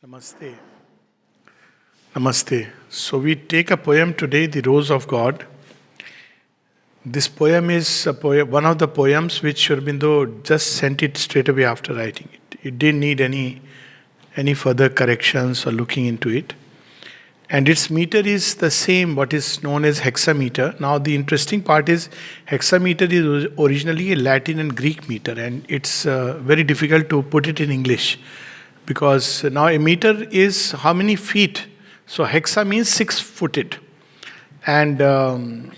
Namaste. Namaste. So we take a poem today, The Rose of God. This poem is one of the poems which Sri Aurobindo just sent it straight away after writing it. It didn't need any further corrections or looking into it. And its meter is the same, what is known as hexameter. Now the interesting part is hexameter is originally a Latin and Greek meter, and it's very difficult to put it in English. Because now a meter is how many feet? So hexa means 6-footed, and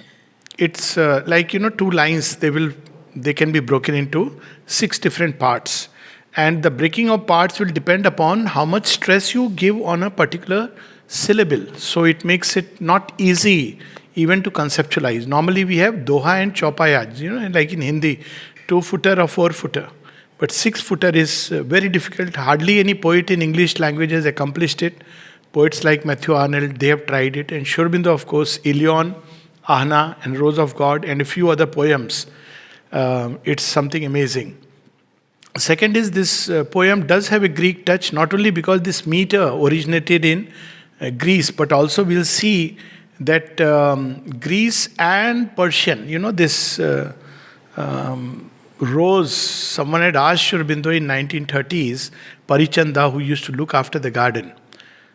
it's like two lines. They can be broken into 6 different parts, and the breaking of parts will depend upon how much stress you give on a particular syllable. So it makes it not easy even to conceptualize. Normally we have doha and chaupayaj, like in Hindi, 2-footer or 4-footer. But 6-footer is very difficult. Hardly any poet in English language has accomplished it. Poets like Matthew Arnold, they have tried it. And Sri Aurobindo, of course, Ilion, Ahna, and Rose of God, and a few other poems. It's something amazing. Second is this poem does have a Greek touch, not only because this meter originated in Greece, but also we'll see that Greece and Persian, this rose, someone had asked Sri Aurobindo in 1930s, Parichanda, who used to look after the garden.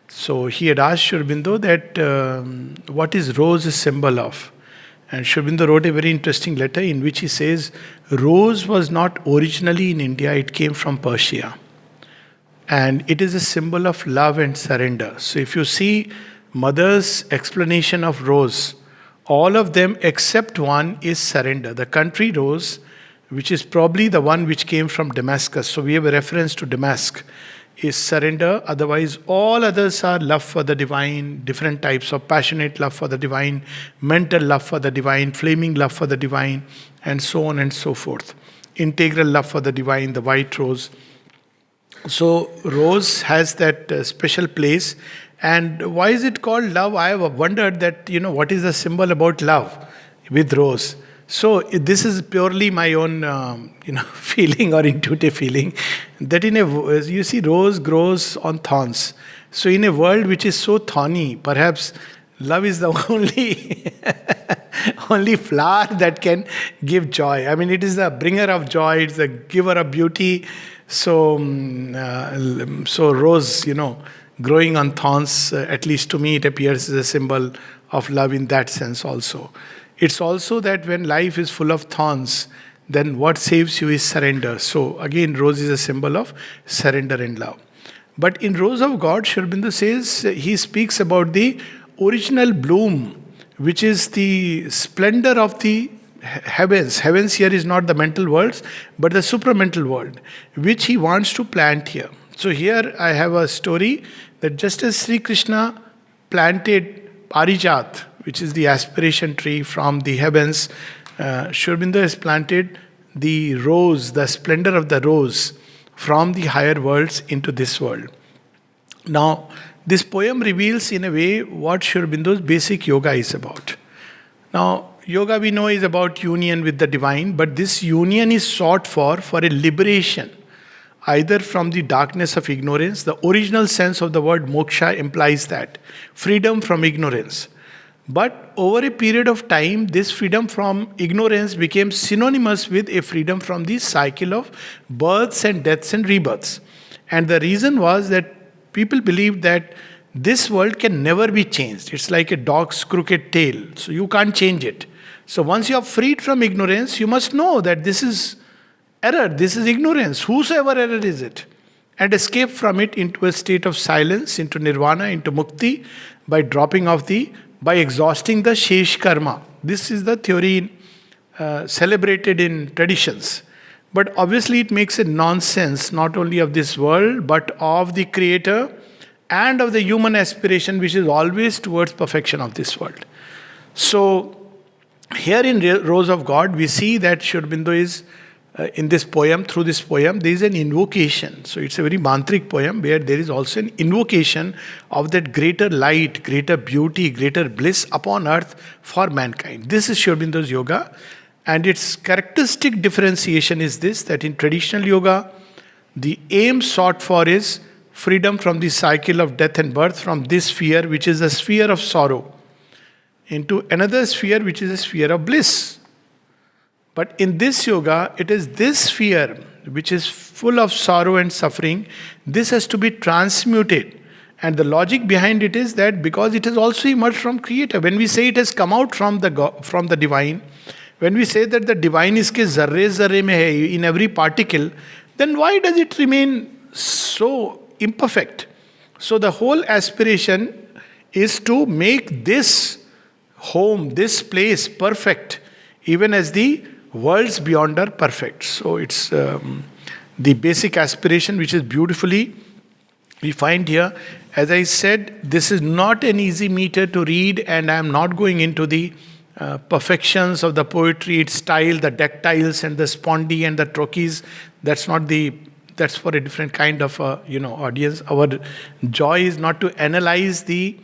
So he had asked Sri Aurobindo that what is rose a symbol of? And Sri Aurobindo wrote a very interesting letter in which he says, rose was not originally in India, it came from Persia. And it is a symbol of love and surrender. So if you see Mother's explanation of rose, all of them except one is surrender. The country rose, which is probably the one which came from Damascus. So we have a reference to Damascus, is surrender. Otherwise, all others are love for the divine, different types of passionate love for the divine, mental love for the divine, flaming love for the divine, and so on and so forth. Integral love for the divine, the white rose. So rose has that special place. And why is it called love? I have wondered that, what is the symbol about love with rose? So this is purely my own, feeling or intuitive feeling that you see, rose grows on thorns. So in a world which is so thorny, perhaps love is the only flower that can give joy. I mean, it is the bringer of joy. It's the giver of beauty. So rose, growing on thorns, at least to me, it appears as a symbol of love in that sense also. It's also that when life is full of thorns, then what saves you is surrender. So again, rose is a symbol of surrender and love. But in Rose of God, Sri Aurobindo says, he speaks about the original bloom, which is the splendor of the heavens. Heavens here is not the mental worlds, but the supramental world, which he wants to plant here. So here I have a story that just as Sri Krishna planted Parijat, which is the aspiration tree from the heavens, Sri Aurobindo has planted the rose, the splendor of the rose from the higher worlds into this world. Now, this poem reveals in a way what Sri Aurobindo's basic yoga is about. Now, yoga we know is about union with the divine, but this union is sought for a liberation, either from the darkness of ignorance. The original sense of the word moksha implies that freedom from ignorance. But over a period of time, this freedom from ignorance became synonymous with a freedom from the cycle of births and deaths and rebirths. And the reason was that people believed that this world can never be changed. It's like a dog's crooked tail, so you can't change it. So once you are freed from ignorance, you must know that this is error, this is ignorance, whosoever error is it, and escape from it into a state of silence, into nirvana, into mukti, by exhausting the shesh karma. This is the theory celebrated in traditions. But obviously it makes a nonsense not only of this world, but of the creator and of the human aspiration, which is always towards perfection of this world. So here in Rose of God, we see that Sri Aurobindo is in this poem, through this poem, there is an invocation. So it's a very mantric poem where there is also an invocation of that greater light, greater beauty, greater bliss upon earth for mankind. This is Sri Aurobindo's yoga. And its characteristic differentiation is this, that in traditional yoga, the aim sought for is freedom from the cycle of death and birth, from this sphere, which is a sphere of sorrow, into another sphere, which is a sphere of bliss. But in this yoga, it is this sphere which is full of sorrow and suffering. This has to be transmuted. And the logic behind it is that because it has also emerged from Creator. When we say it has come out from the divine, when we say that the divine is ke zarre zarre mein hai, in every particle, then why does it remain so imperfect? So the whole aspiration is to make this home, this place perfect, even as the worlds beyond are perfect. So it's the basic aspiration, which is beautifully we find here. As I said, this is not an easy meter to read, and I am not going into the perfections of the poetry, its style, the dactyls and the spondi and the trochees. That's for a different kind of audience. Our joy is not to analyze the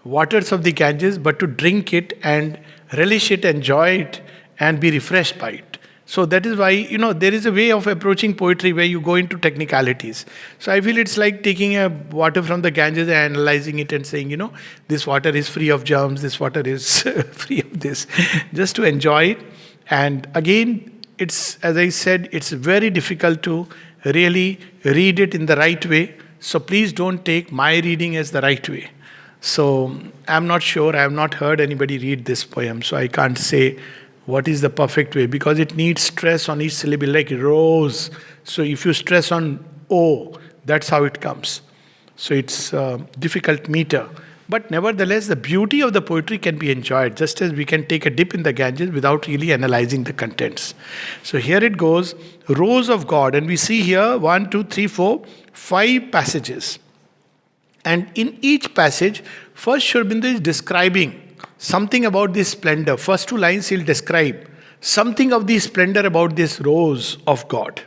waters of the Ganges, but to drink it and relish it, enjoy it, and be refreshed by it. So that is why, there is a way of approaching poetry where you go into technicalities. So I feel it's like taking a water from the Ganges and analyzing it and saying, this water is free of germs, this water is free of this, just to enjoy it. And again, it's, as I said, it's very difficult to really read it in the right way. So please don't take my reading as the right way. So I'm not sure, I have not heard anybody read this poem, so I can't say what is the perfect way, because it needs stress on each syllable, like rose. So if you stress on O, that's how it comes. So it's a difficult meter. But nevertheless, the beauty of the poetry can be enjoyed, just as we can take a dip in the Ganges without really analyzing the contents. So here it goes, Rose of God. And we see here 1, 2, 3, 4, 5 passages. And in each passage, first Sri Aurobindo is describing something about this splendor. First 2 lines he'll describe something of the splendor about this rose of God.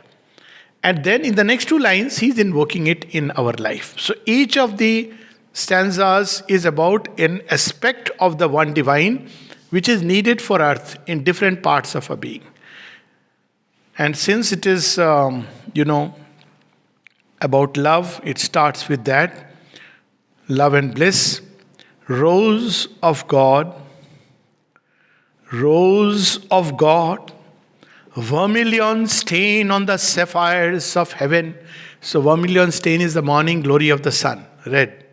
And then in the next 2 lines, he's invoking it in our life. So each of the stanzas is about an aspect of the one divine which is needed for earth in different parts of our being. And since it is, about love, it starts with that. Love and bliss. Rose of God, vermilion stain on the sapphires of heaven. So vermilion stain is the morning glory of the sun, red.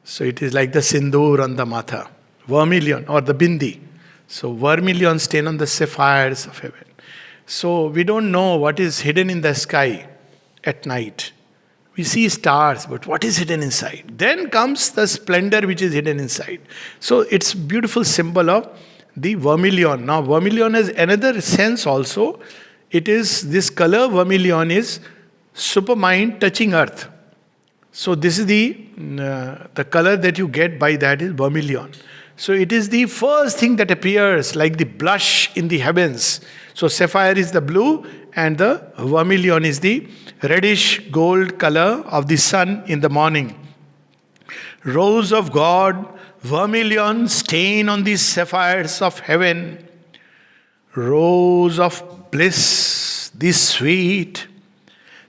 So it is like the sindoor on the matha, vermilion or the bindi. So vermilion stain on the sapphires of heaven. So we don't know what is hidden in the sky at night. We see stars, but what is hidden inside? Then comes the splendor which is hidden inside. So it's a beautiful symbol of the vermilion. Now vermilion has another sense also. It is, this color vermilion is supermind touching earth. So this is the color that you get by that is vermilion. So it is the first thing that appears like the blush in the heavens. So sapphire is the blue and the vermilion is the reddish gold color of the sun in the morning. Rose of God, vermilion stain on the sapphires of heaven. Rose of bliss, the sweet,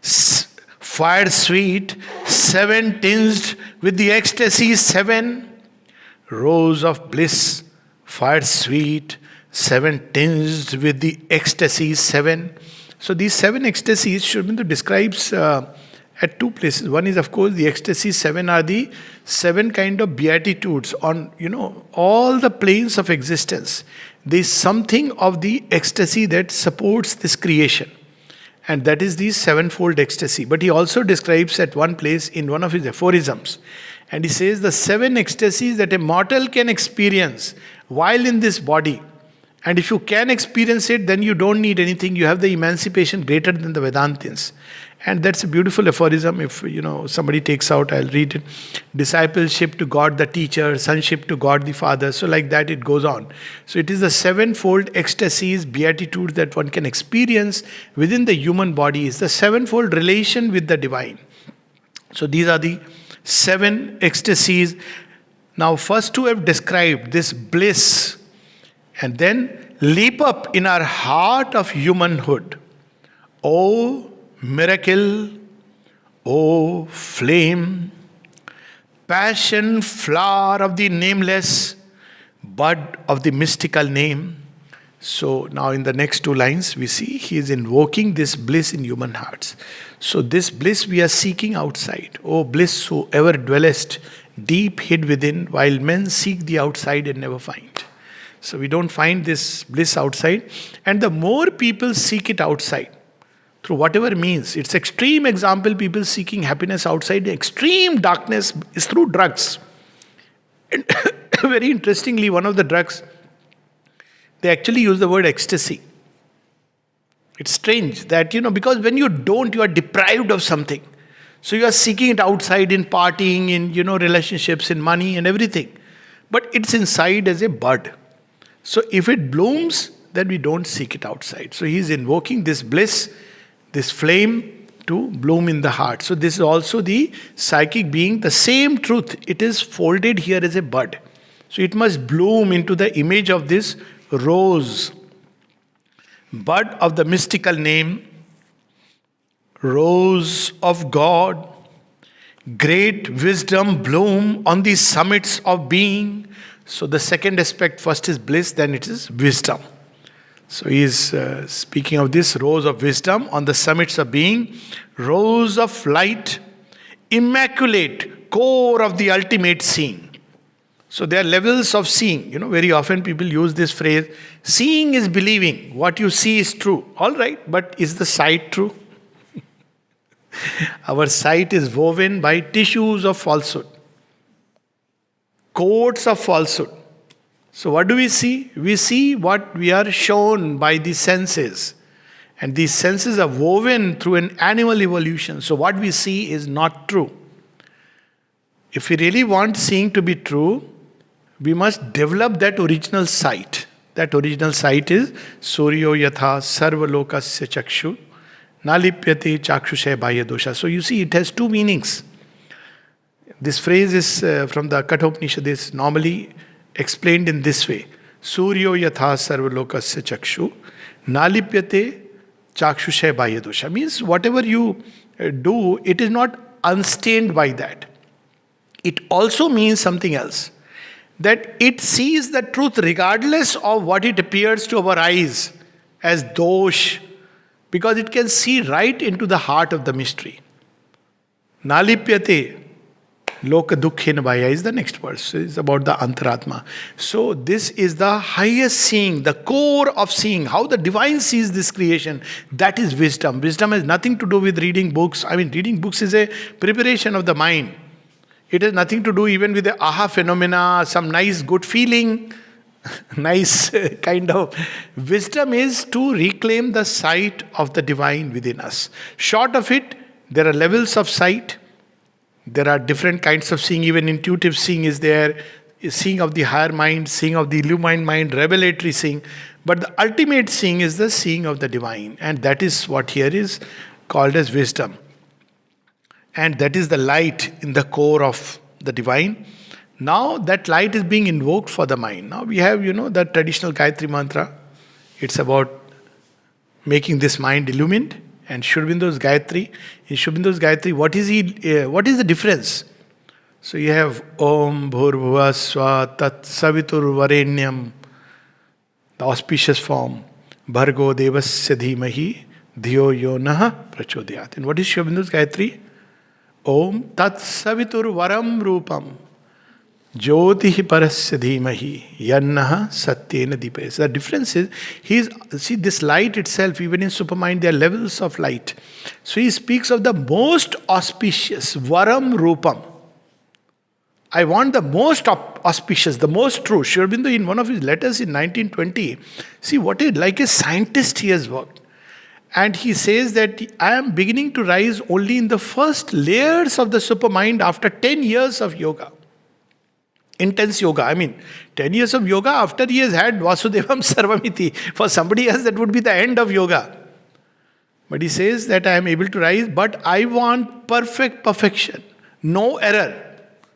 fire sweet, 7 tinged with the ecstasy 7. Rose of bliss, fire sweet, 7 tinged with the ecstasy 7. So these 7 ecstasies, Sri Aurobindo describes at 2 places. One is, of course, the ecstasy 7 are the 7 kind of beatitudes on, all the planes of existence. There is something of the ecstasy that supports this creation. And that is the 7-fold ecstasy. But he also describes at one place in one of his aphorisms. And he says the 7 ecstasies that a mortal can experience while in this body. And if you can experience it, then you don't need anything. You have the emancipation greater than the Vedantins. And that's a beautiful aphorism. If somebody takes out, I'll read it. Discipleship to God the teacher, sonship to God the Father. So like that it goes on. So it is the 7-fold ecstasies, beatitudes that one can experience within the human body. Is the 7-fold relation with the divine. So these are the 7 ecstasies. Now first 2 have described this bliss. And then leap up in our heart of humanhood. Oh miracle, O flame, passion flower of the nameless, bud of the mystical name. So now in the next two lines we see he is invoking this bliss in human hearts. So this bliss we are seeking outside. O bliss who ever dwellest deep hid within, while men seek the outside and never find. So we don't find this bliss outside, and the more people seek it outside, through whatever means, it's extreme example, people seeking happiness outside, extreme darkness is through drugs. And very interestingly, one of the drugs, they actually use the word ecstasy. It's strange that, because when you don't, you are deprived of something. So you are seeking it outside in partying, in, relationships, in money and everything. But it's inside as a bud. So if it blooms, then we don't seek it outside. So he's invoking this bliss, this flame to bloom in the heart. So this is also the psychic being, the same truth. It is folded here as a bud. So it must bloom into the image of this rose. Bud of the mystical name, rose of God, great wisdom bloom on the summits of being. So the second aspect, first is bliss, then it is wisdom. So he is speaking of this rose of wisdom on the summits of being, rose of light, immaculate, core of the ultimate seeing. So there are levels of seeing. Very often people use this phrase, seeing is believing. What you see is true. All right, but is the sight true? Our sight is woven by tissues of falsehood, coats of falsehood. So what do we see? We see what we are shown by the senses. And these senses are woven through an animal evolution. So what we see is not true. If we really want seeing to be true, we must develop that original sight. That original sight is Suryo Yatha Sarvalokasya Chakshu Nalipyate Chakshushay Bhaya Dosha. So you see, it has two meanings. This phrase is from the Kathopanishad, is normally explained in this way. Suryo Yatha Sarvalokasya Chakshu Nalipyate Chakshushay Bhaya Dosha. Means whatever you do, it is not unstained by that. It also means something else. That it sees the truth regardless of what it appears to our eyes as dosh, because it can see right into the heart of the mystery. Nalipyate loka dukkhena bhaya is the next verse. It's about the antaratma. So this is the highest seeing, the core of seeing, how the divine sees this creation. That is wisdom. Wisdom has nothing to do with reading books. Reading books is a preparation of the mind. It has nothing to do even with the aha phenomena, some nice good feeling, nice kind of. Wisdom is to reclaim the sight of the divine within us. Short of it, there are levels of sight. There are different kinds of seeing. Even intuitive seeing is there. Seeing of the higher mind, seeing of the illumined mind, revelatory seeing. But the ultimate seeing is the seeing of the divine. And that is what here is called as wisdom. And that is the light in the core of the divine. Now that light is being invoked for the mind. Now we have, the traditional Gayatri mantra. It's about making this mind illumined. And Sri Aurobindo's Gayatri. In Sri Aurobindo's Gayatri, what is the difference? So you have Om Bhurbhuva Swa Tat Savitur Varenyam, the auspicious form. Bhargo Devasya Dhimahi Dhiyo Yonaha Prachodhyat. And what is Sri Aurobindo's Gayatri? Om Tat Savitur Varam Rupam Jyotihi Parasya Dhimahi Yannaha Satyena Deepayas. The difference is, see this light itself, even in Supermind, there are levels of light. So he speaks of the most auspicious, Varam Rupam. I want the most auspicious, the most true. Sri Aurobindo, in one of his letters in 1920, see what like a scientist he has worked. And he says that I am beginning to rise only in the first layers of the supermind after 10 years of yoga. Intense yoga. 10 years of yoga after he has had Vasudevam Sarvamiti. For somebody else, that would be the end of yoga. But he says that I am able to rise, but I want perfection. No error.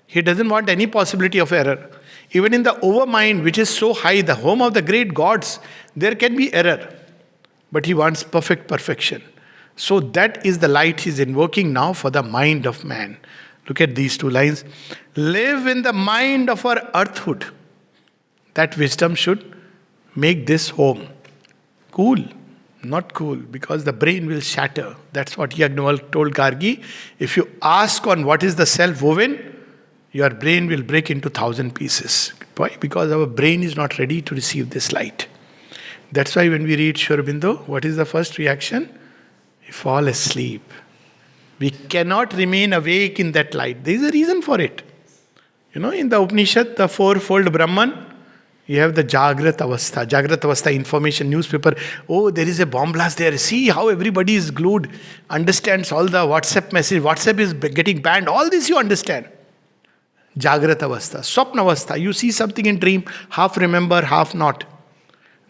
He doesn't want any possibility of error. Even in the overmind, which is so high, the home of the great gods, there can be error. But he wants perfection. So that is the light he's invoking now for the mind of man. Look at these two lines. Live in the mind of our earthhood. That wisdom should make this home. Cool. Not cool, because the brain will shatter. That's what Yagnavalkya told Gargi. If you ask on what is the self woven, your brain will break into 1,000 pieces. Why? Because our brain is not ready to receive this light. That's why when we read Sri Aurobindo, what is the first reaction? We fall asleep. We cannot remain awake in that light. There is a reason for it. In the Upanishad, the fourfold Brahman, you have the Jagrat Avastha. Jagrat Avastha information, newspaper. Oh, there is a bomb blast there. See how everybody is glued, understands all the WhatsApp message. WhatsApp is getting banned. All this you understand. Jagrat Avastha. Swapna Avastha. You see something in dream, half remember, half not.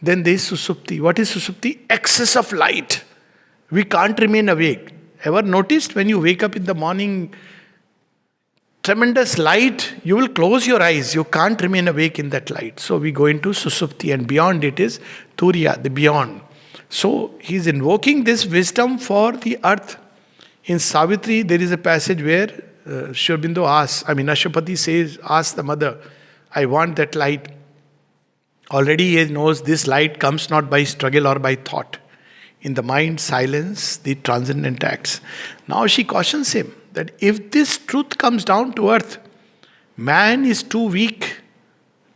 Then there is Susupti. What is Susupti? Excess of light. We can't remain awake. Ever noticed when you wake up in the morning, tremendous light, you will close your eyes. You can't remain awake in that light. So we go into Susupti, and beyond it is Turiya, the beyond. So he is invoking this wisdom for the earth. In Savitri, there is a passage where Sri Aurobindo Ashwapati says, asks the mother, I want that light. Already he knows this light comes not by struggle or by thought. In the mind, silence, the transcendent acts. Now she cautions him that if this truth comes down to earth, man is too weak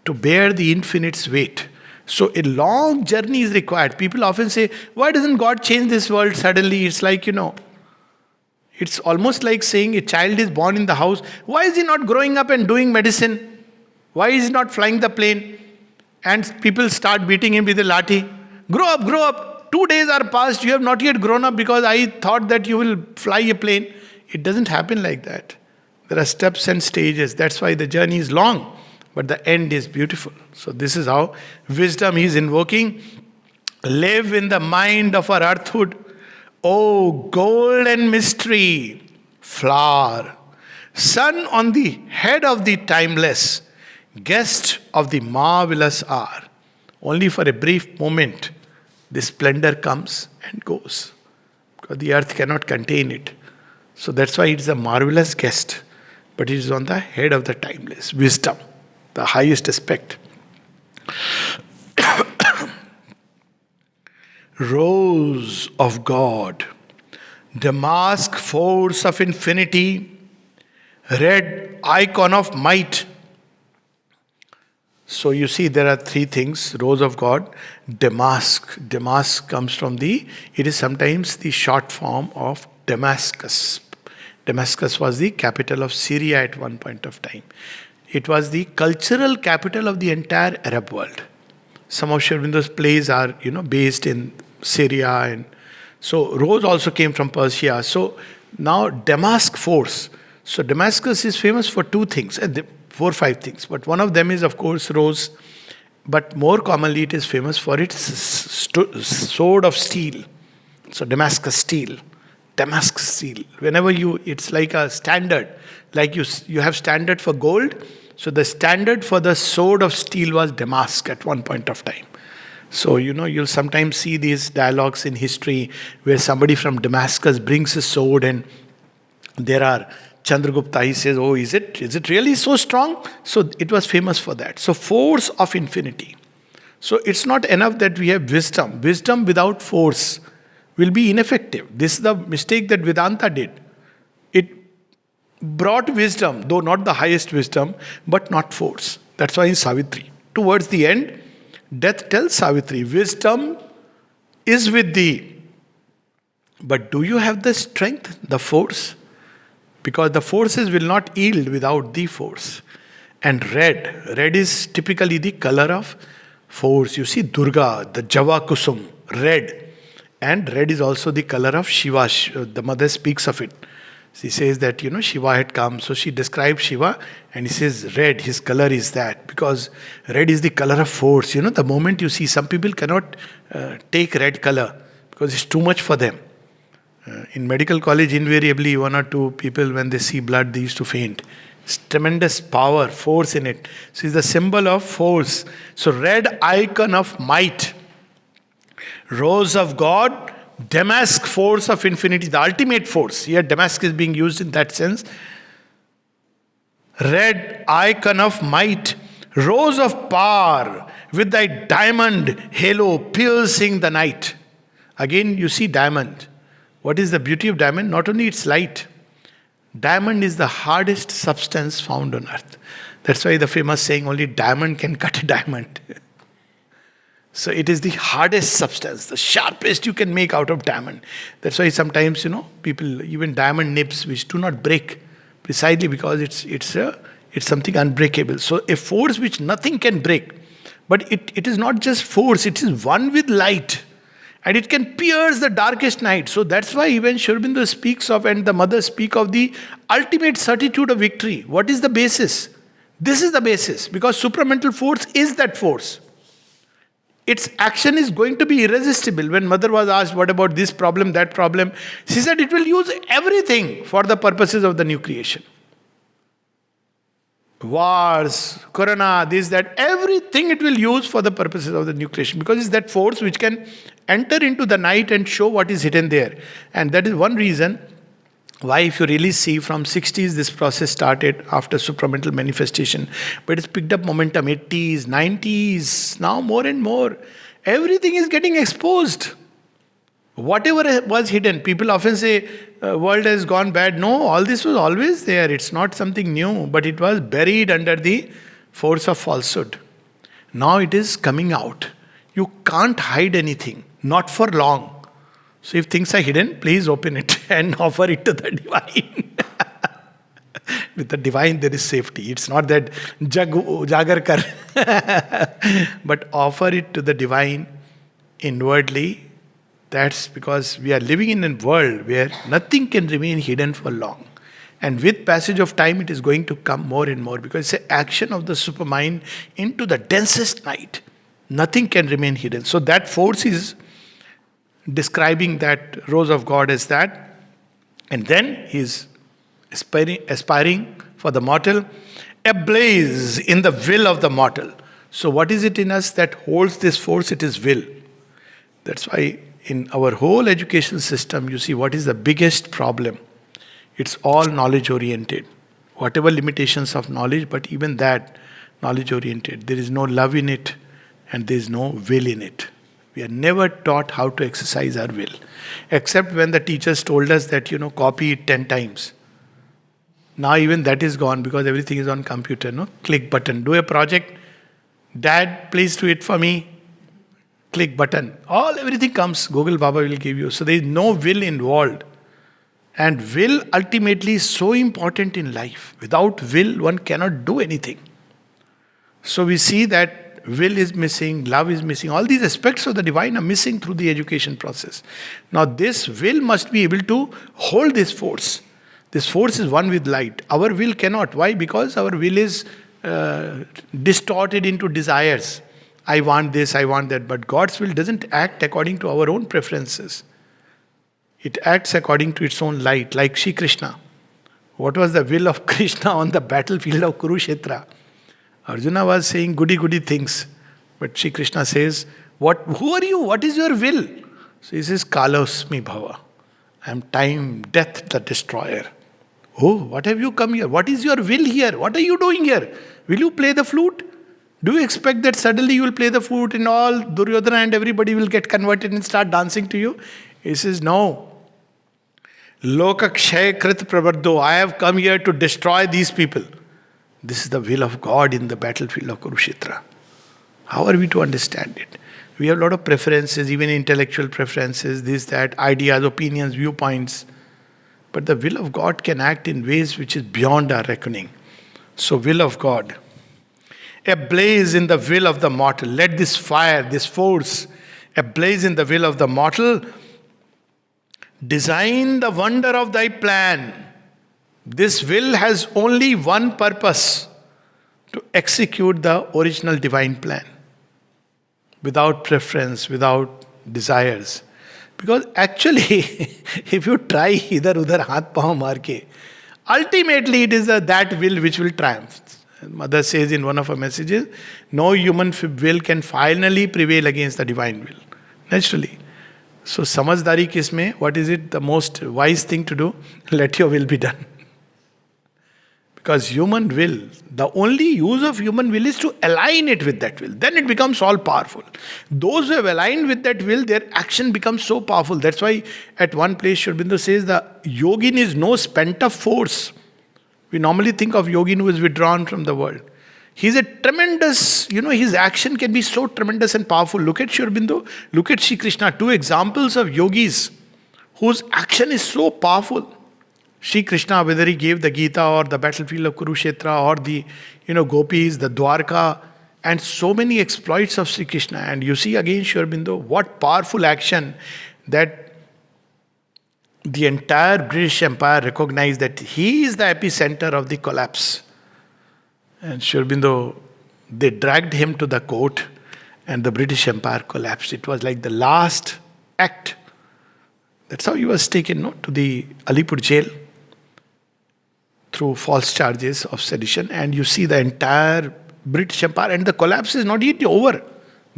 to bear the infinite's weight. So a long journey is required. People often say, why doesn't God change this world suddenly? It's like, it's almost like saying a child is born in the house. Why is he not growing up and doing medicine? Why is he not flying the plane? And people start beating him with a lathi. Grow up, grow up. 2 days are passed, you have not yet grown up because I thought that you will fly a plane. It doesn't happen like that. There are steps and stages. That's why the journey is long, but the end is beautiful. So this is how wisdom he is invoking. Live in the mind of our earthhood. Oh, golden mystery, flower, sun on the head of the timeless, guest of the marvelous hour. Only for a brief moment, the splendor comes and goes, because the earth cannot contain it. So that's why it is a marvelous guest, but it is on the head of the timeless. Wisdom, the highest aspect. Rose of God, damask force of infinity, red icon of might. So you see there are three things. Rose of God, damask. Damask comes from it is sometimes the short form of Damascus. Damascus was the capital of Syria at one point of time. It was the cultural capital of the entire Arab world. Some of Sri Aurobindo's plays are, based in Syria, and so Rose also came from Persia. So now Damask force. So Damascus is famous for two things, 4 or 5 things. But one of them is, of course, rose. But more commonly, it is famous for its sword of steel. So Damascus steel. Damascus steel. Whenever it's like a standard. Like you have standard for gold. So the standard for the sword of steel was Damask at one point of time. So, you'll sometimes see these dialogues in history where somebody from Damascus brings a sword, and there are Chandragupta, he says, oh, is it really so strong? So it was famous for that. So force of infinity. So it's not enough that we have wisdom. Wisdom without force will be ineffective. This is the mistake that Vedanta did. It brought wisdom, though not the highest wisdom, but not force. That's why in Savitri, towards the end, death tells Savitri, wisdom is with thee. But do you have the strength, the force? Because the forces will not yield without the force. And red is typically the color of force. You see Durga, the Java Kusum, red. And red is also the color of Shiva. The mother speaks of it. She says that, Shiva had come. So she describes Shiva and he says red, his color is that. Because red is the color of force. The moment you see, some people cannot take red color because it's too much for them. In medical college, invariably, 1 or 2 people, when they see blood, they used to faint. It's tremendous power, force in it. So it's the symbol of force. So red icon of might. Rose of God, Damask, force of infinity, the ultimate force. Here Damask is being used in that sense. Red icon of might, rose of power, with thy diamond halo piercing the night. Again, you see diamond. What is the beauty of diamond? Not only its light. Diamond is the hardest substance found on earth. That's why the famous saying, only diamond can cut a diamond. So it is the hardest substance, the sharpest you can make out of diamond. That's why sometimes, people, even diamond nips, which do not break, precisely because it's something unbreakable. So a force which nothing can break. But it is not just force, it is one with light. And it can pierce the darkest night. So that's why even Sri Aurobindo speaks of, and the mothers speak of, the ultimate certitude of victory. What is the basis? This is the basis, because supramental force is that force. Its action is going to be irresistible. When mother was asked, what about this problem, that problem? She said it will use everything for the purposes of the new creation. Wars, corona, this, that, everything it will use for the purposes of the new creation. Because it's that force which can enter into the night and show what is hidden there. And that is one reason why, if you really see, from 60s this process started after supramental manifestation, but it's picked up momentum, 80s, 90s, now more and more. Everything is getting exposed. Whatever was hidden, people often say, world has gone bad. No, all this was always there. It's not something new, but it was buried under the force of falsehood. Now it is coming out. You can't hide anything, not for long. So if things are hidden, please open it and offer it to the divine. With the divine there is safety. It's not that jagar kar. But offer it to the divine inwardly. That's because we are living in a world where nothing can remain hidden for long. And with passage of time, it is going to come more and more, because it's an action of the supermind into the densest night. Nothing can remain hidden. So that force is describing that rose of God as that. And then he is aspiring for the mortal, ablaze in the will of the mortal. So what is it in us that holds this force? It is will. That's why in our whole education system, you see what is the biggest problem. It's all knowledge oriented. Whatever limitations of knowledge, but even that knowledge oriented. There is no love in it and there is no will in it. We are never taught how to exercise our will. Except when the teachers told us that, copy it 10 times. Now even that is gone because everything is on computer. No? Click button. Do a project. Dad, please do it for me. Click button. Everything comes. Google Baba will give you. So there is no will involved. And will ultimately is so important in life. Without will, one cannot do anything. So we see that will is missing, love is missing. All these aspects of the divine are missing through the education process. Now this will must be able to hold this force. This force is one with light. Our will cannot. Why? Because our will is distorted into desires. I want this, I want that. But God's will doesn't act according to our own preferences. It acts according to its own light, like Shri Krishna. What was the will of Krishna on the battlefield of Kurukshetra? Arjuna was saying goody things. But Shri Krishna says, who are you? What is your will? So he says, Kalosmi Bhava. I am time, death, the destroyer. Oh, what have you come here? What is your will here? What are you doing here? Will you play the flute? Do you expect that suddenly you will play the flute and all Duryodhana and everybody will get converted and start dancing to you? He says, no. Loka kshay krit pravardho. I have come here to destroy these people. This is the will of God in the battlefield of Kurukshetra. How are we to understand it? We have a lot of preferences, even intellectual preferences, this, that, ideas, opinions, viewpoints. But the will of God can act in ways which is beyond our reckoning. So will of God. Ablaze in the will of the mortal. Let this fire, this force, ablaze in the will of the mortal. Design the wonder of thy plan. This will has only one purpose: to execute the original divine plan. Without preference, without desires. Because actually, if you try idhar-udhar haath pav maar ke, ultimately it is that will which will triumph. Mother says in one of her messages, no human will can finally prevail against the divine will. Naturally. So समझदारी किस में? What is it the most wise thing to do? Let your will be done. Because human will, the only use of human will is to align it with that will. Then it becomes all powerful. Those who have aligned with that will, their action becomes so powerful. That's why at one place Sri Aurobindo says the yogin is no spent up force. We normally think of yogin who is withdrawn from the world. He's a tremendous, his action can be so tremendous and powerful. Look at Sri Aurobindo, look at Sri Krishna, two examples of yogis whose action is so powerful. Sri Krishna, whether he gave the Gita or the battlefield of Kurukshetra or the, gopis, the Dwarka, and so many exploits of Sri Krishna. And you see again, Sri Aurobindo, what powerful action that the entire British Empire recognized that he is the epicenter of the collapse. And Sri Aurobindo, they dragged him to the court and the British Empire collapsed. It was like the last act. That's how he was taken to the Alipur jail through false charges of sedition. And you see the entire British Empire, and the collapse is not yet over.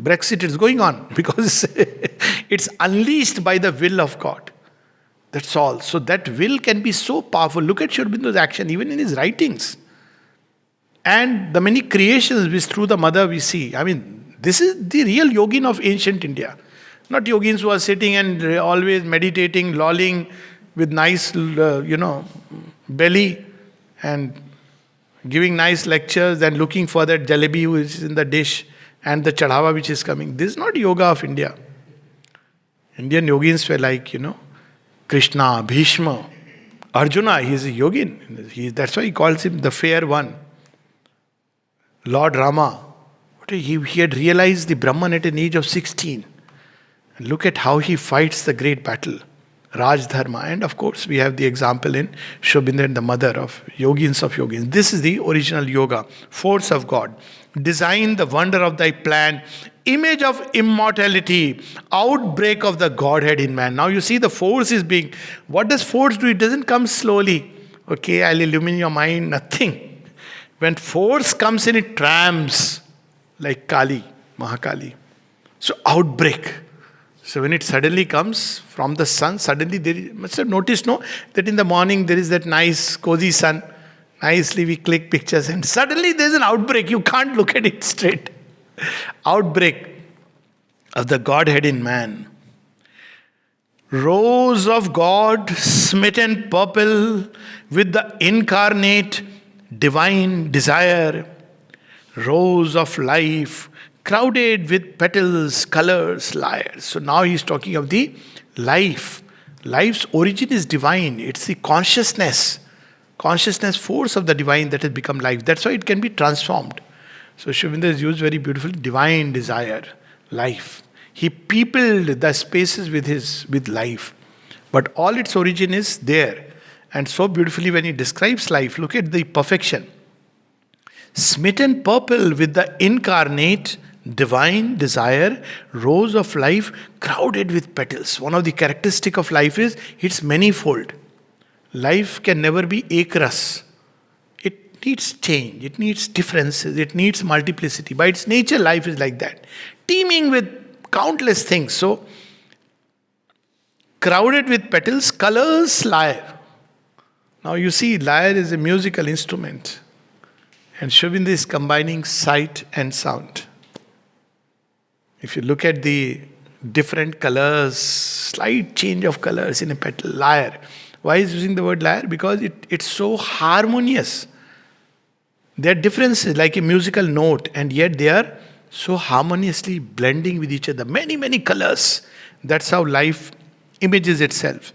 Brexit is going on because it's unleashed by the will of God. That's all. So that will can be so powerful. Look at Sri Aurobindo's action, even in his writings. And the many creations which through the mother we see. I mean, this is the real yogin of ancient India. Not yogins who are sitting and always meditating, lolling with nice, belly and giving nice lectures and looking for that jalebi which is in the dish and the chadhawa which is coming. This is not yoga of India. Indian yogins were like, Krishna, Bhishma, Arjuna, he is a yogin. That's why he calls him the fair one. Lord Rama, he had realized the Brahman at an age of 16. And look at how he fights the great battle. Raj Dharma. And of course, we have the example in Sri Aurobindo and the mother of yogins. This is the original yoga. Force of God. Design the wonder of thy plan. Image of immortality. Outbreak of the Godhead in man. Now you see the force is being... What does force do? It doesn't come slowly. Okay, I'll illumine your mind. Nothing. When force comes in, it trams. Like Kali, Mahakali. So outbreak. So when it suddenly comes from the sun, suddenly you must have noticed, that in the morning there is that nice cozy sun. Nicely we click pictures and suddenly there's an outbreak. You can't look at it straight. Outbreak of the Godhead in man. Rose of God, smitten purple with the incarnate divine desire. Rose of life, crowded with petals, colors, layers. So now he's talking of the life. Life's origin is divine. It's the consciousness force of the divine that has become life. That's why it can be transformed. So Sri Aurobindo has used very beautifully divine desire, life. He peopled the spaces with life. But all its origin is there. And so beautifully when he describes life, look at the perfection. Smitten purple with the incarnate divine desire, rose of life crowded with petals. One of the characteristic of life is it's manifold. Life can never be acrous. It needs change, it needs differences, it needs multiplicity. By its nature, life is like that. Teeming with countless things. So, crowded with petals, colors, lyre. Now you see, lyre is a musical instrument. And Sri Aurobindo is combining sight and sound. If you look at the different colors, slight change of colors in a petal, lyre. Why is using the word lyre? Because it's so harmonious. There are differences like a musical note, and yet they are so harmoniously blending with each other. Many, many colors. That's how life images itself.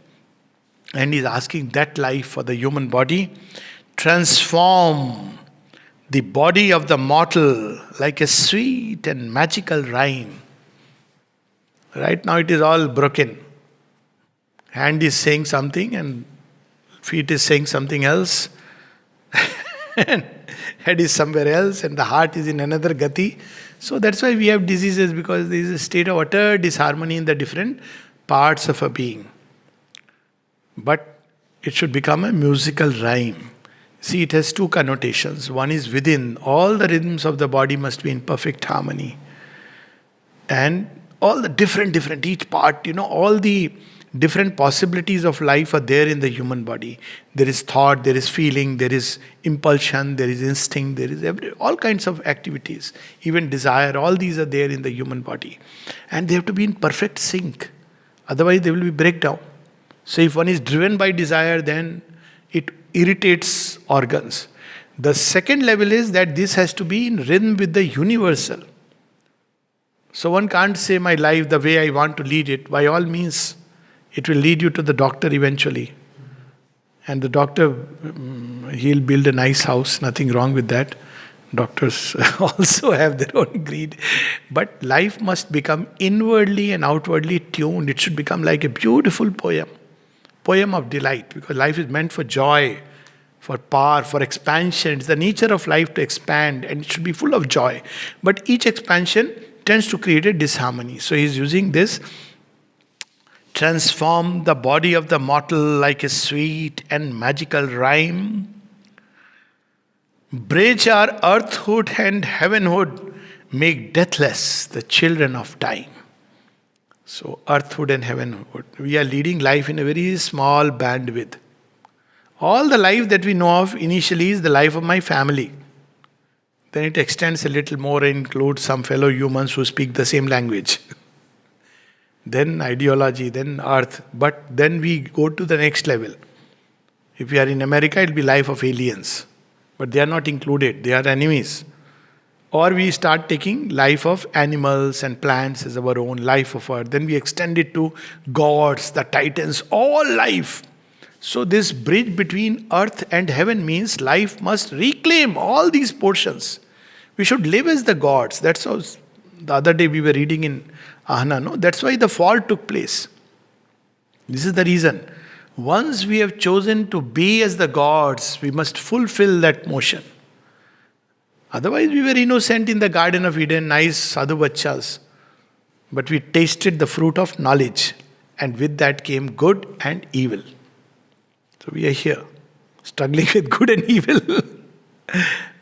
And he's asking that life for the human body. Transform the body of the mortal like a sweet and magical rhyme. Right now it is all broken. Hand is saying something and feet is saying something else. And head is somewhere else and the heart is in another gati. So that's why we have diseases, because there is a state of utter disharmony in the different parts of a being. But it should become a musical rhyme. See, it has two connotations. One is within. All the rhythms of the body must be in perfect harmony. And all the different, each part, all the different possibilities of life are there in the human body. There is thought, there is feeling, there is impulsion, there is instinct, there is all kinds of activities, even desire, all these are there in the human body. And they have to be in perfect sync. Otherwise, there will be breakdown. So if one is driven by desire, then it irritates organs. The second level is that this has to be in rhythm with the universal. So one can't say my life the way I want to lead it. By all means, it will lead you to the doctor eventually. And the doctor, he'll build a nice house, nothing wrong with that. Doctors also have their own greed. But life must become inwardly and outwardly tuned. It should become like a beautiful poem of delight, because life is meant for joy, for power, for expansion. It's the nature of life to expand, and it should be full of joy. But each expansion tends to create a disharmony. So he's using this: transform the body of the mortal like a sweet and magical rhyme. Bridge our earthhood and heavenhood, make deathless the children of time. So earthhood and heavenhood. We are leading life in a very small bandwidth. All the life that we know of initially is the life of my family. Then it extends a little more and includes some fellow humans who speak the same language. Then ideology, then earth. But then we go to the next level. If we are in America, it will be life of aliens. But they are not included, they are enemies. Or we start taking life of animals and plants as our own, life of earth. Then we extend it to gods, the titans, all life. So this bridge between earth and heaven means life must reclaim all these portions. We should live as the gods. That's how the other day we were reading in Ahana. No? That's why the fall took place. This is the reason. Once we have chosen to be as the gods, we must fulfill that motion. Otherwise, we were innocent in the Garden of Eden, nice sadhu bachchas. But we tasted the fruit of knowledge, and with that came good and evil. So we are here, struggling with good and evil.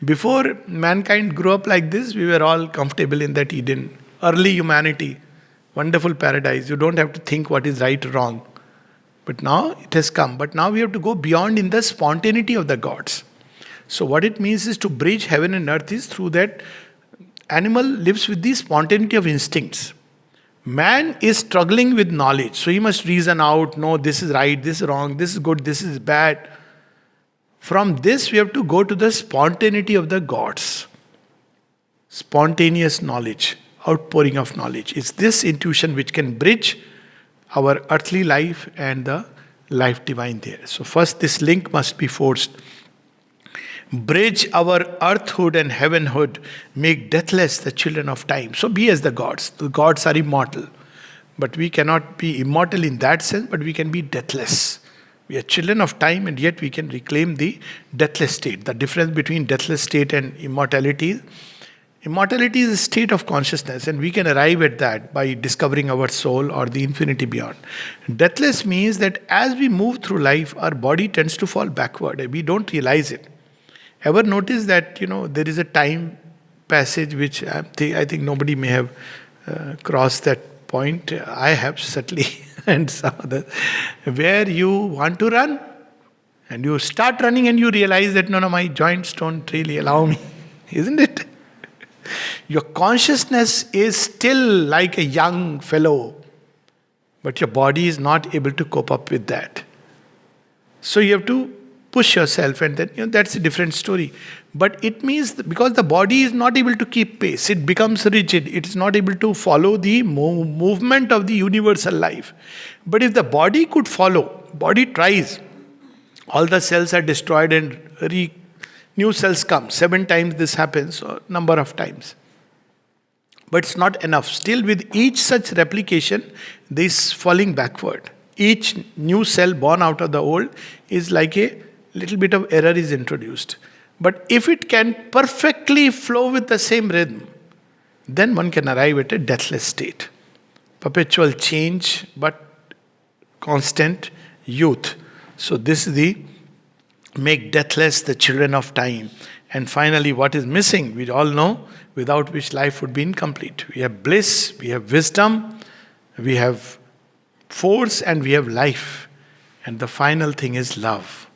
Before mankind grew up like this, we were all comfortable in that Eden. Early humanity, wonderful paradise. You don't have to think what is right or wrong. But now it has come. But now we have to go beyond in the spontaneity of the gods. So what it means is to bridge heaven and earth is through that animal lives with the spontaneity of instincts. Man is struggling with knowledge. So he must reason out, no, this is right, this is wrong, this is good, this is bad. From this we have to go to the spontaneity of the gods. Spontaneous knowledge, outpouring of knowledge. It's this intuition which can bridge our earthly life and the life divine there. So first this link must be forced. Bridge our earthhood and heavenhood, make deathless the children of time. So be as the gods. The gods are immortal. But we cannot be immortal in that sense, but we can be deathless. We are children of time, and yet we can reclaim the deathless state. The difference between deathless state and immortality is a state of consciousness, and we can arrive at that by discovering our soul or the infinity beyond. Deathless means that as we move through life, our body tends to fall backward. We don't realize it. Ever notice that, there is a time passage which I think nobody may have crossed that point. I have certainly, and some others, where you want to run and you start running and you realize that no, my joints don't really allow me. Isn't it? Your consciousness is still like a young fellow, but your body is not able to cope up with that. So you have to push yourself, and then that's a different story. But it means because the body is not able to keep pace, it becomes rigid. It is not able to follow the movement of the universal life. But if the body could follow, body tries, all the cells are destroyed and new cells come. 7 times this happens, or number of times. But it's not enough. Still, with each such replication, this falling backward. Each new cell born out of the old is like a little bit of error is introduced. But if it can perfectly flow with the same rhythm, then one can arrive at a deathless state. Perpetual change, but constant youth. So this is the make deathless the children of time. And finally, what is missing? We all know, without which life would be incomplete. We have bliss, we have wisdom, we have force, and we have life. And the final thing is love.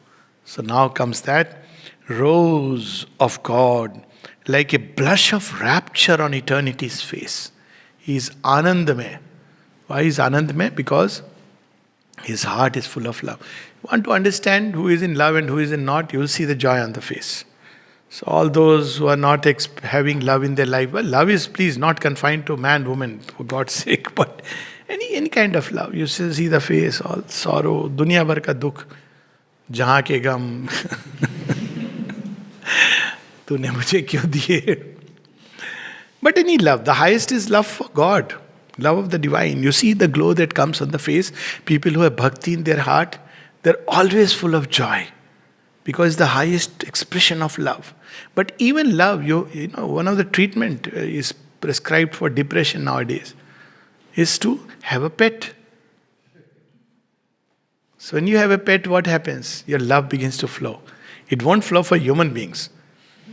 So now comes that rose of God, like a blush of rapture on eternity's face. He is Anandamay. Why is Anandamay? Because his heart is full of love. You want to understand who is in love and who is in not, you will see the joy on the face. So all those who are not having love in their life, well, love is, please, not confined to man, woman, for God's sake, but any kind of love. You still see the face, all sorrow, dunya bhar ka dukh, jahan ke gam, तूने मुझे क्यों दिए? But any love, the highest is love for God, love of the divine. You see the glow that comes on the face. People who have bhakti in their heart, they're always full of joy, because it's the highest expression of love. But even love, you know, one of the treatment is prescribed for depression nowadays is to have a pet. So when you have a pet, what happens? Your love begins to flow. It won't flow for human beings.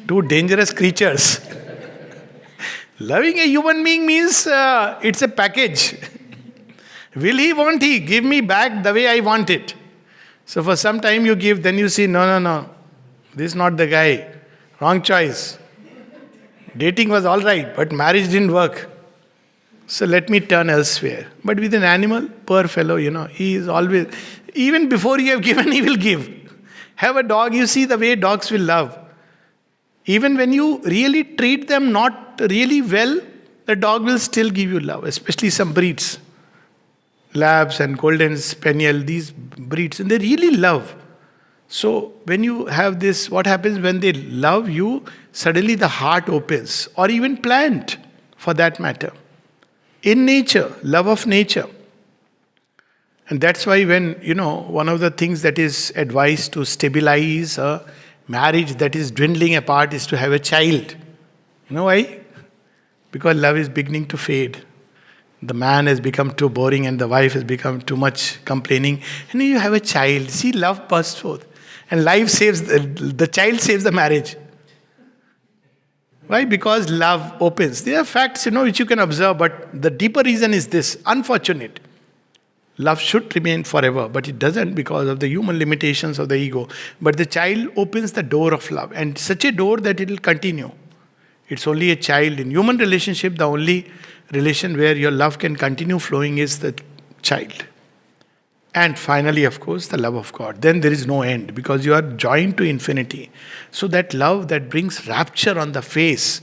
Two dangerous creatures. Loving a human being means it's a package. Will he, won't he? Give me back the way I want it. So for some time you give, then you see, no. This is not the guy. Wrong choice. Dating was all right, but marriage didn't work. So let me turn elsewhere. But with an animal, poor fellow, he is always, even before you have given, he will give. Have a dog, you see the way dogs will love. Even when you really treat them not really well, the dog will still give you love, especially some breeds. Labs and Golden Spaniel, these breeds, and they really love. So when you have this, what happens when they love you, suddenly the heart opens, or even plant, for that matter. In nature, love of nature. And that's why when, one of the things that is advised to stabilize a marriage that is dwindling apart is to have a child. You know why? Because love is beginning to fade. The man has become too boring and the wife has become too much complaining. And then you have a child. See, love bursts forth. And life saves, the child saves the marriage. Why? Because love opens. There are facts, which you can observe, but the deeper reason is this: unfortunate. Love should remain forever, but it doesn't because of the human limitations of the ego. But the child opens the door of love, and such a door that it will continue. It's only a child. In human relationship, the only relation where your love can continue flowing is the child. And finally, of course, the love of God. Then there is no end because you are joined to infinity. So that love that brings rapture on the face,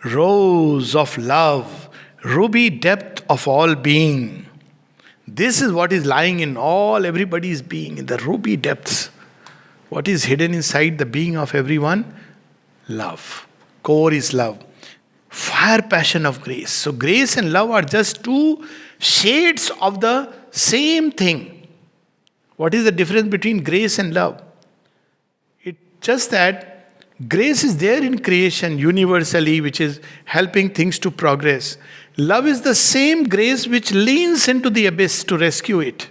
rose of love, ruby depth of all being. This is what is lying in everybody's being, in the ruby depths. What is hidden inside the being of everyone? Love. Core is love. Fire, passion of grace. So grace and love are just two shades of the same thing. What is the difference between grace and love? It's just that grace is there in creation universally, which is helping things to progress. Love is the same grace which leans into the abyss to rescue it.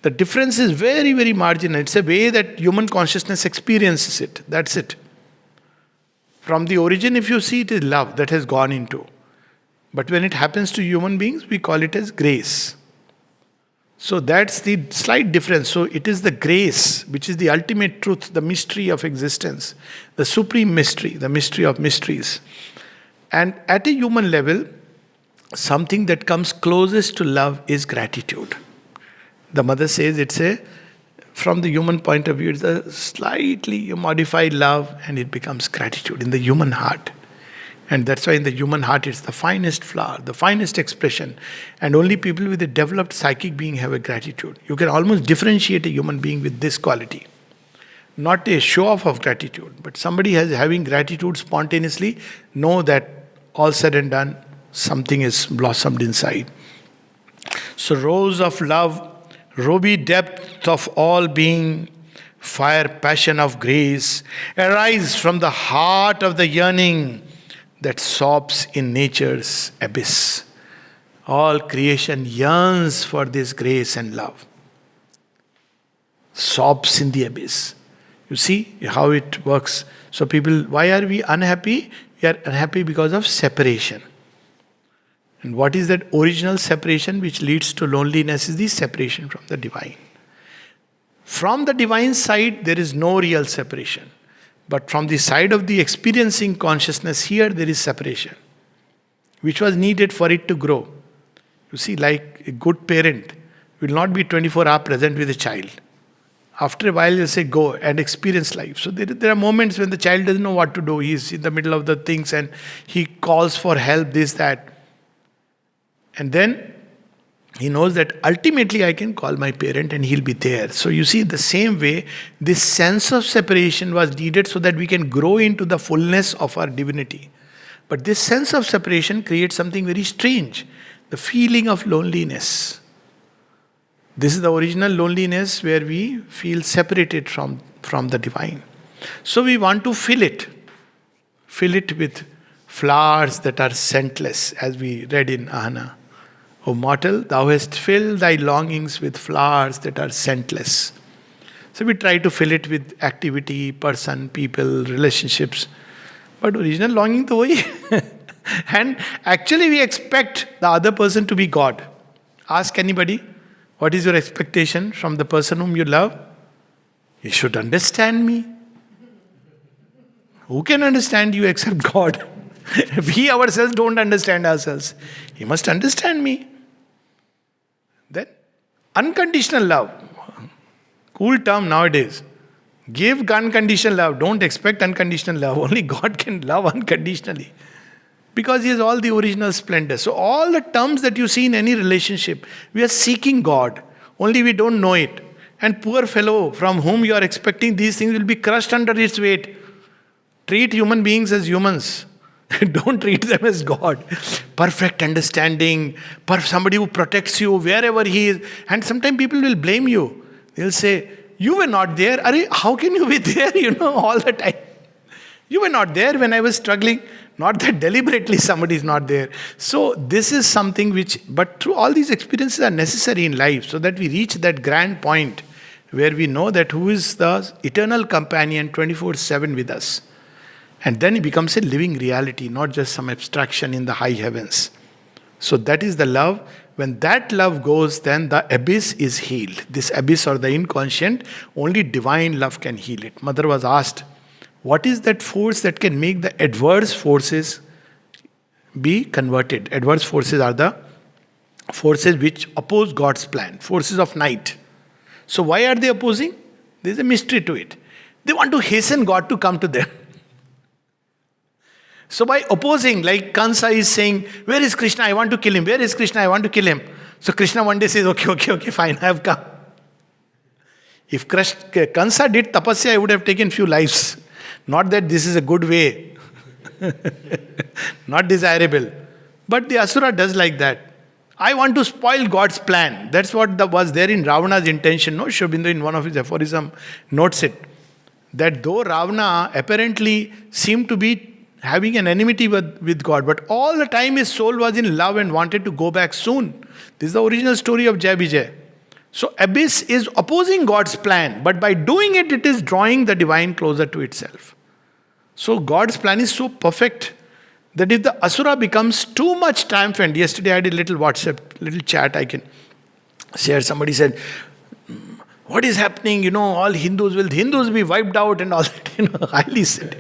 The difference is very, very marginal. It's a way that human consciousness experiences it. That's it. From the origin, if you see, it is love that has gone into. But when it happens to human beings, we call it as grace. So that's the slight difference. So it is the grace, which is the ultimate truth, the mystery of existence, the supreme mystery, the mystery of mysteries. And at a human level, something that comes closest to love is gratitude. The mother says from the human point of view, it's a slightly modified love and it becomes gratitude in the human heart. And that's why in the human heart it's the finest flower, the finest expression. And only people with a developed psychic being have a gratitude. You can almost differentiate a human being with this quality. Not a show-off of gratitude, but somebody having gratitude spontaneously, know that all said and done, something is blossomed inside. So rose of love, ruby depth of all being, fire, passion of grace, arise from the heart of the yearning that sobs in nature's abyss. All creation yearns for this grace and love. Sobs in the abyss. You see how it works. So people, why are we unhappy? We are unhappy because of separation. And what is that original separation which leads to loneliness is the separation from the divine. From the divine side, there is no real separation. But from the side of the experiencing consciousness, here there is separation, which was needed for it to grow. You see, like a good parent will not be 24 hours present with a child. After a while, they'll say, go and experience life. So there are moments when the child doesn't know what to do. He's in the middle of the things and he calls for help, this, that. And then he knows that ultimately I can call my parent and he'll be there. So you see, the same way, this sense of separation was needed so that we can grow into the fullness of our divinity. But this sense of separation creates something very strange, the feeling of loneliness. This is the original loneliness where we feel separated from the divine. So we want to fill it. Fill it with flowers that are scentless, as we read in Ahana. O mortal, thou hast filled thy longings with flowers that are scentless. So we try to fill it with activity, person, people, relationships. But original longing to wahi. And actually we expect the other person to be God. Ask anybody, what is your expectation from the person whom you love? He should understand me. Who can understand you except God? We ourselves don't understand ourselves. He must understand me. Then, unconditional love. Cool term nowadays. Give unconditional love. Don't expect unconditional love. Only God can love unconditionally. Because He has all the original splendor. So all the terms that you see in any relationship, we are seeking God. Only we don't know it. And poor fellow from whom you are expecting these things will be crushed under its weight. Treat human beings as humans. Don't treat them as God. Perfect understanding. Somebody who protects you wherever he is. And sometimes people will blame you. They'll say, you were not there. How can you be there, all the time? You were not there when I was struggling. Not that deliberately somebody is not there. So this is something but through all these experiences are necessary in life so that we reach that grand point where we know that who is the eternal companion 24/7 with us. And then it becomes a living reality, not just some abstraction in the high heavens. So that is the love. When that love goes, then the abyss is healed. This abyss or the inconscient, only divine love can heal it. Mother was asked, what is that force that can make the adverse forces be converted? Adverse forces are the forces which oppose God's plan, forces of night. So why are they opposing? There is a mystery to it. They want to hasten God to come to them. So by opposing, like Kansa is saying, where is Krishna? I want to kill him. Where is Krishna? I want to kill him. So Krishna one day says, okay, fine, I have come. If Kansa did tapasya, I would have taken few lives. Not that this is a good way. Not desirable. But the Asura does like that. I want to spoil God's plan. That's what was there in Ravana's intention. No, Sri Aurobindo in one of his aphorisms notes it. That though Ravana apparently seemed to be having an enmity with God, but all the time his soul was in love and wanted to go back soon. This is the original story of Jai Vijay. So abyss is opposing God's plan, but by doing it, it is drawing the divine closer to itself. So God's plan is so perfect that if the Asura becomes too much triumphant, yesterday I did a little WhatsApp, little chat I can share. Somebody said, what is happening? All Hindus will be wiped out and all that. Highly said.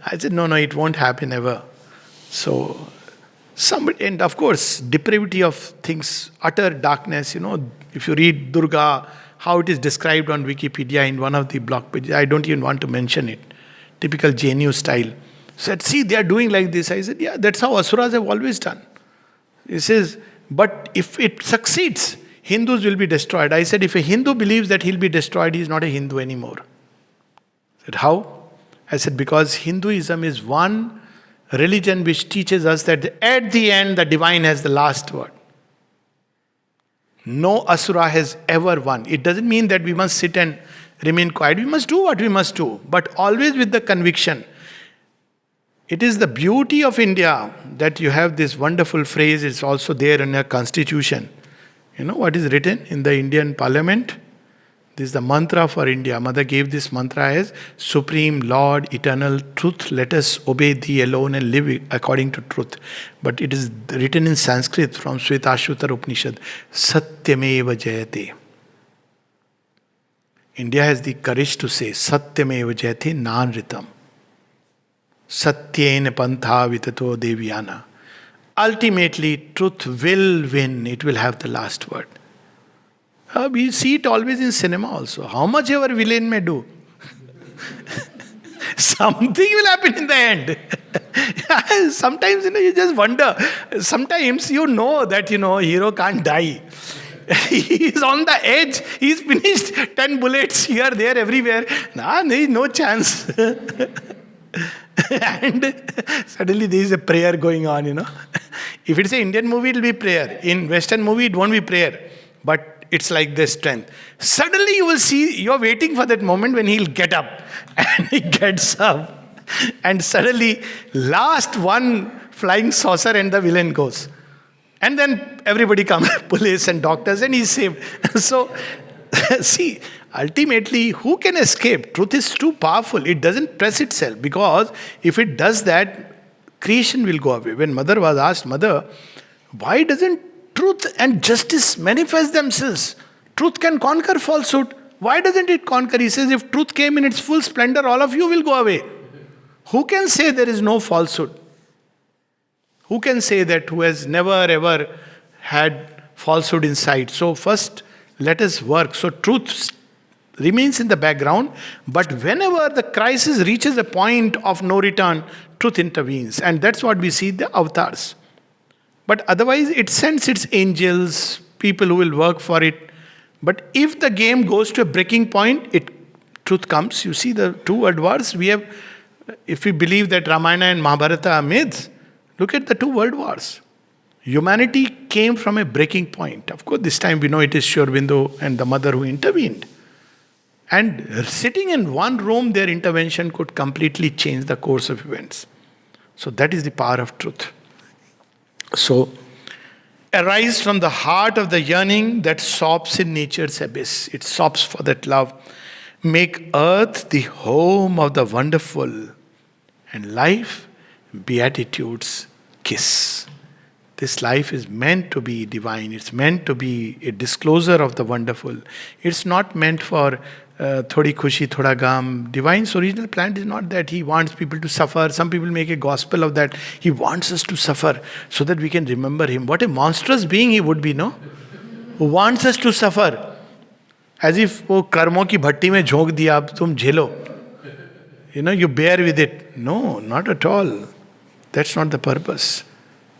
I said, no, it won't happen ever. So, and of course, depravity of things, utter darkness, if you read Durga, how it is described on Wikipedia in one of the blog pages, I don't even want to mention it. Typical JNU style. Said, see, they are doing like this. I said, yeah, that's how Asuras have always done. He says, but if it succeeds, Hindus will be destroyed. I said, if a Hindu believes that he'll be destroyed, he's not a Hindu anymore. I said, how? I said, because Hinduism is one religion which teaches us that at the end, the divine has the last word. No Asura has ever won. It doesn't mean that we must sit and remain quiet. We must do what we must do, but always with the conviction. It is the beauty of India that you have this wonderful phrase, it's also there in our constitution. You know what is written in the Indian parliament? This is the mantra for India. Mother gave this mantra as Supreme Lord, Eternal Truth, let us obey Thee alone and live according to truth. But it is written in Sanskrit from Shvetashvatar Upanishad, Satyameva Jayate. India has the courage to say, Satyameva Jayate Nanritam. Satyena Pantha Vitato Devyana. Ultimately, truth will win. It will have the last word. We see it always in cinema also. How much ever villain may do, something will happen in the end. Sometimes, you just wonder. Sometimes you know that, hero can't die. He's on the edge. He's finished 10 bullets here, there, everywhere. There is no chance. And suddenly there is a prayer going on, If it's an Indian movie, it will be prayer. In Western movie, it won't be prayer. But it's like this strength. Suddenly you will see, you're waiting for that moment when he'll get up. And he gets up. And suddenly, last one flying saucer and the villain goes. And then everybody comes, police and doctors, and he's saved. So, see, ultimately, who can escape? Truth is too powerful. It doesn't press itself. Because if it does that, creation will go away. When Mother was asked, Mother, why doesn't truth and justice manifest themselves? Truth can conquer falsehood. Why doesn't it conquer? He says, if truth came in its full splendor, all of you will go away. Who can say there is no falsehood? Who can say that, who has never ever had falsehood inside? So first, let us work. So truth remains in the background, but whenever the crisis reaches a point of no return, truth intervenes. And that's what we see in the avatars. But otherwise, it sends its angels, people who will work for it. But if the game goes to a breaking point, truth comes. You see the two world wars we have. If we believe that Ramayana and Mahabharata are myths, look at the two world wars. Humanity came from a breaking point. Of course, this time we know it is Sri Aurobindo and the mother who intervened. And sitting in one room, their intervention could completely change the course of events. So that is the power of truth. So, arise from the heart of the yearning that sobs in nature's abyss. It sobs for that love. Make earth the home of the wonderful, and life beatitude's kiss. This life is meant to be divine. It's meant to be a disclosure of the wonderful. It's not meant for thodi khushi, thoda gam. Divine's original plan is not that he wants people to suffer. Some people make a gospel of that. He wants us to suffer so that we can remember him. What a monstrous being he would be, no? Who wants us to suffer. As if वो कर्मों की भट्टी में झोंक दिया अब तुम झेलो. You bear with it. No, not at all. That's not the purpose.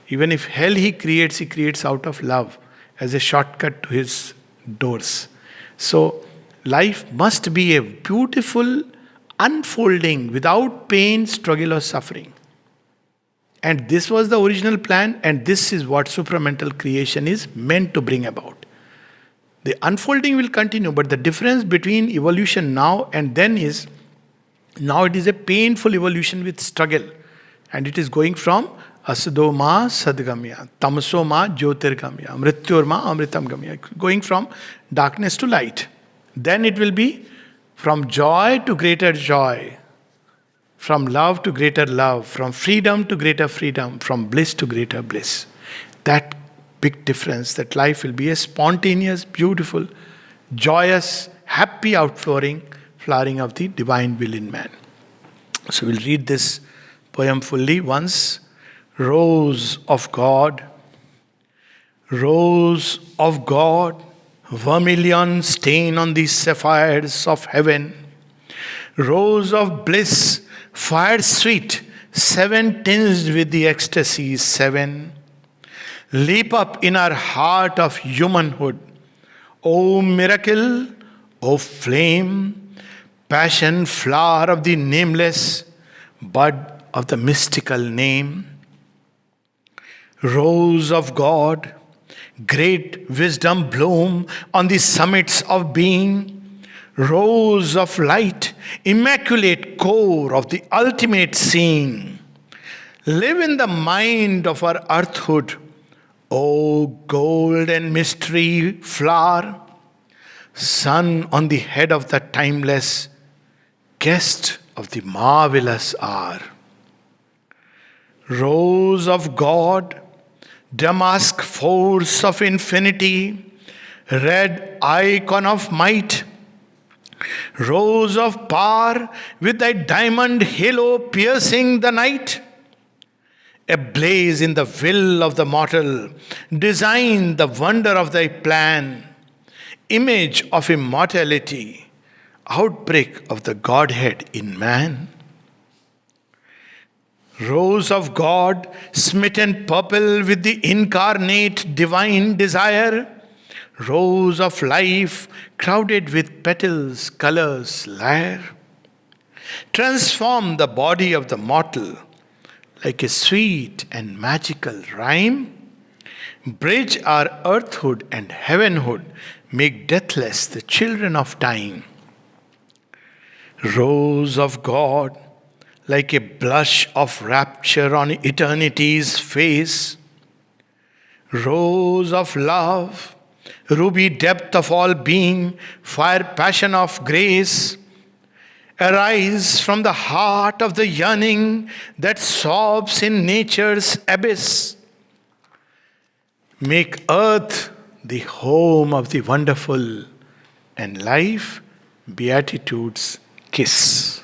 Even if hell he creates out of love as a shortcut to his doors. So, life must be a beautiful unfolding without pain, struggle or suffering. And this was the original plan, and this is what supramental creation is meant to bring about. The unfolding will continue, but the difference between evolution now and then is, now it is a painful evolution with struggle. And it is going from Asado ma sadgamya, tamso ma jyotirgamya, mrityor ma amritam gamya. Going from darkness to light. Then it will be from joy to greater joy, from love to greater love, from freedom to greater freedom, from bliss to greater bliss. That big difference, that life will be a spontaneous, beautiful, joyous, happy outflowing, flowering of the divine will in man. So we'll read this poem fully once. Rose of God, rose of God, vermilion stain on the sapphires of heaven, rose of bliss, fire sweet, seven tinged with the ecstasies seven, leap up in our heart of humanhood. O miracle, O flame, passion flower of the nameless, bud of the mystical name. Rose of God, great wisdom bloom on the summits of being. Rose of light, immaculate core of the ultimate seeing. Live in the mind of our earthhood, O gold and mystery flower. sun on the head of the timeless, guest of the marvelous hour. Rose of God, damask force of infinity, red icon of might, rose of power with thy diamond halo piercing the night, ablaze in the will of the mortal, design the wonder of thy plan, image of immortality, outbreak of the Godhead in man. Rose of God, smitten purple with the incarnate divine desire, rose of life, crowded with petals, colors, lyre. Transform the body of the mortal like a sweet and magical rhyme. Bridge our earthhood and heavenhood, make deathless the children of time. Rose of God, like a blush of rapture on eternity's face. Rose of love, ruby depth of all being, fire passion of grace. Arise from the heart of the yearning that sobs in nature's abyss. Make earth the home of the wonderful, and life beatitude's kiss.